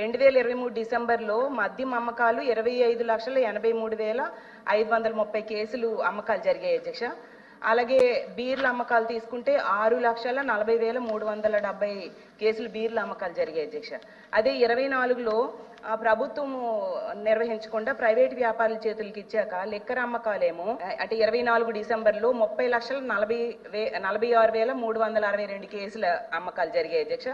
2023 డిసెంబర్లో మద్యం అమ్మకాలు 25,83,530 కేసులు అమ్మకాలు జరిగాయి అధ్యక్ష. అలాగే బీర్ల అమ్మకాలు తీసుకుంటే 6,40,370 కేసులు బీర్ల అమ్మకాలు జరిగాయి అధ్యక్ష. అదే 24లో ప్రభుత్వం నిర్వహించకుండా ప్రైవేట్ వ్యాపారుల చేతులకి ఇచ్చాక లిక్కర్ అమ్మకాలేమో అంటే 24 డిసెంబర్లో 30,46,362 కేసుల అమ్మకాలు జరిగాయి అధ్యక్ష.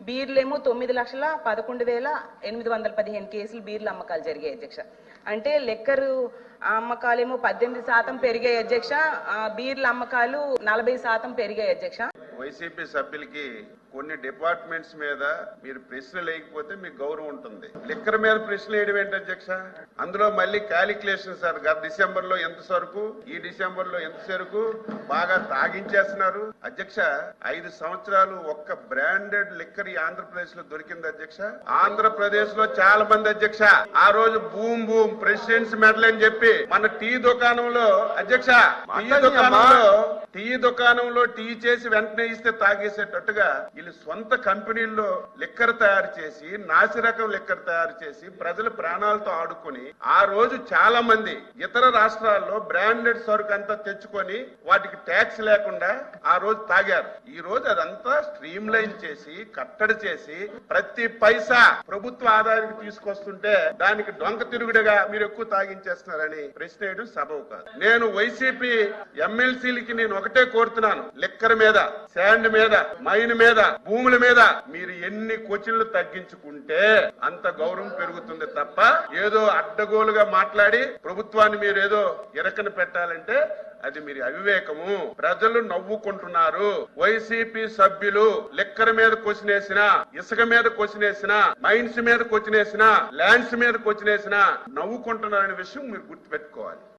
బీర్లేమో 9,11,815 కేసులు బీర్ల అమ్మకాలు జరిగాయి అధ్యక్ష. అంటే లిక్కర్ అమ్మకాలేమో 18% పెరిగాయి అధ్యక్ష, బీర్ల అమ్మకాలు 40% పెరిగాయి అధ్యక్ష. వైసీపీ సభ్యులకి కొన్ని డిపార్ట్మెంట్స్ మీద మీరు ప్రశ్నలు వేయకపోతే మీకు గౌరవం ఉంటుంది. లిక్కర్ మీద ప్రశ్నలు వేయడం ఏంటి అధ్యక్ష? అందులో మళ్ళీ క్యాలిక్యులేషన్ సార్, గత డిసెంబర్ లో ఎంత సరుకు, ఈ డిసెంబర్ లో ఎంత సరుకు బాగా తాగించేస్తున్నారు అధ్యక్ష. 5 సంవత్సరాలు ఒక్క బ్రాండెడ్ లిక్కర్ ఈ ఆంధ్రప్రదేశ్ లో దొరికింది అధ్యక్ష. ఆంధ్రప్రదేశ్ లో చాలా మంది అధ్యక్ష ఆ రోజు బూమ్ బూమ్ ప్రెసిడెంట్స్ మెడల్ అని చెప్పి మన టీ దుకాణంలో అధ్యక్ష, టీ దుకాణంలో టీ చేసి వెంటనే ఇస్తే తాగేసేటట్టుగా వీళ్ళు సొంత కంపెనీల్లో లిక్కర్ తయారు చేసి, నాసిరకం లిక్కర్ తయారు చేసి ప్రజల ప్రాణాలతో ఆడుకుని ఆ రోజు చాలా మంది ఇతర రాష్ట్రాల్లో బ్రాండెడ్ సరుకు అంతా తెచ్చుకొని వాటికి ట్యాక్స్ లేకుండా ఆ రోజు తాగారు. ఈ రోజు అదంతా స్ట్రీమ్ లైన్ చేసి కట్టడి చేసి ప్రతి పైసా ప్రభుత్వ ఆదాయానికి తీసుకొస్తుంటే దానికి డొంక తిరుగుడుగా మీరు ఎక్కువ తాగించేస్తున్నారని ప్రశ్న వేయడం సబబు కాదు. నేను వైసీపీ ఎమ్మెల్సీలకి నేను ఒకటే కోరుతున్నాను, లిక్కర్ మీద, శాండ్ మీద, మైన్ మీద, భూముల మీద మీరు ఎన్ని క్వశ్చన్లు తగ్గించుకుంటే అంత గౌరవం పెరుగుతుంది తప్ప ఏదో అడ్డగోలుగా మాట్లాడి ప్రభుత్వాన్ని మీరు ఏదో ఇరకన పెట్టాలంటే అది మీరు అవివేకము. ప్రజలు నవ్వుకుంటున్నారు. వైసీపీ సభ్యులు లిక్కర్ మీద క్వశ్చన్ వేసినా, ఇసుక మీద క్వశ్చన్ వేసినా, మైన్స్ మీద క్వశ్చన్ వేసినా, ల్యాండ్స్ మీద క్వశ్చన్ వేసినా నవ్వుకుంటున్నారనే విషయం మీరు గుర్తుపెట్టుకోవాలి.